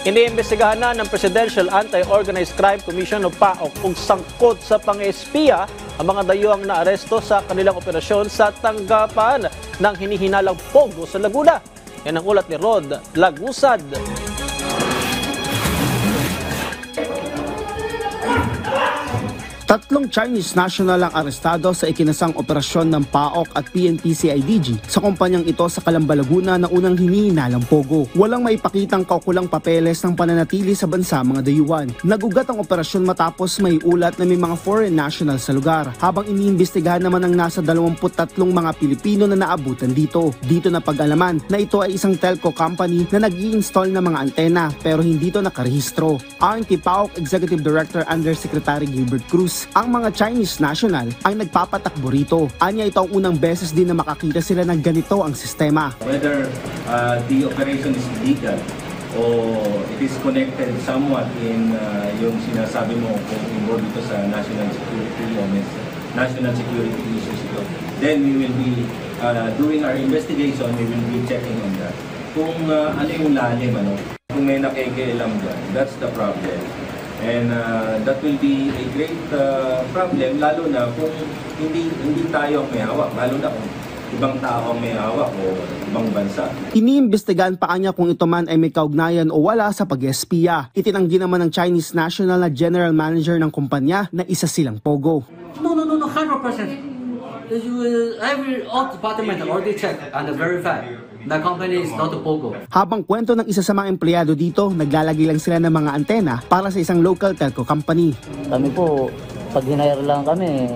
Iniimbestigahan na ng Presidential Anti-Organized Crime Commission o PAOK kung sangkot sa pang-espiya ang mga dayuhang naaresto sa kanilang operasyon sa tanggapan ng hinihinalang pogo sa Laguna. Yan ang ulat ni Rod Lagusad. Tatlong Chinese national ang arestado sa ikinasang operasyon ng PAOK at PNP-CIDG sa kumpanyang ito sa Calamba, Laguna na unang hinihinalang pogo. Walang maipakitang kaukulang papeles ng pananatili sa bansa mga dayuhan. Nagugat ang operasyon matapos may ulat na may mga foreign nationals sa lugar, habang iniimbestigahan naman ang nasa 23 mga Pilipino na naabutan dito. Dito na pag-alaman na ito ay isang telco company na nag-i-install ng mga antena pero hindi ito nakarehistro. Ayon kay PAOK Executive Director Undersecretary Gilbert Cruz, ang mga Chinese national ang nagpapatakbo rito. Anya ito ang unang beses din na makakita sila ng ganito ang sistema. Whether the operation is legal or it is connected somewhat in yung sinasabi mo kung involved ito sa national security o national security issues ito, then we will be doing our investigation, we will be checking on that. Kung ano yung lalim, kung may nakikialam dyan, that's the problem. And that will be a great problem, lalo na kung hindi tayo ang may hawak, lalo na kung ibang tao ang may hawak o ibang bansa. Iniimbestigahan pa kanya kung ito man ay may kaugnayan o wala sa pag-espiya. Itinanggi naman ng Chinese national na general manager ng kumpanya na isa silang pogo. No, 100%. All department already check and verify. The company is not a pogo. Habang kwento ng isa sa mga empleyado dito, naglalagay lang sila ng mga antena para sa isang local telco company. Kami po, pag hinire lang kami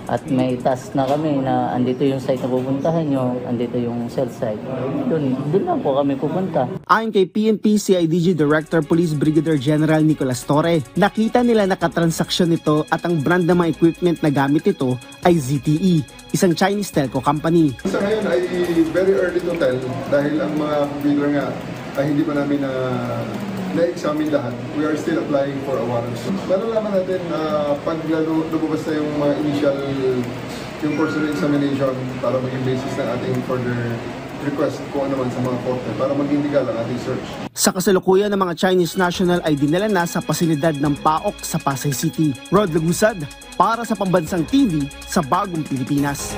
at may task na kami na andito yung site na pupuntahan nyo, andito yung cell site, doon lang po kami pupunta. Ayon kay PNP-CIDG Director Police Brigadier General Nicolas Torre, nakita nila nakatransaksyon nito at ang brand ng mga equipment na gamit ito ay ZTE, isang Chinese telco company. Sa ngayon ay very early to tell dahil ang mga computer nga ay hindi pa namin na-examine lahat. We are still applying for a warrant. Malalaman natin pag lumabas na yung mga initial yung personal examination para maging basis ng ating further request kung ano man sa mga korte para maging legal ang ating search. Sa kasalukuyan ng mga Chinese national ay dinala na sa pasilidad ng PAOK sa Pasay City. Rod Lagusad para sa Pambansang TV sa Bagong Pilipinas.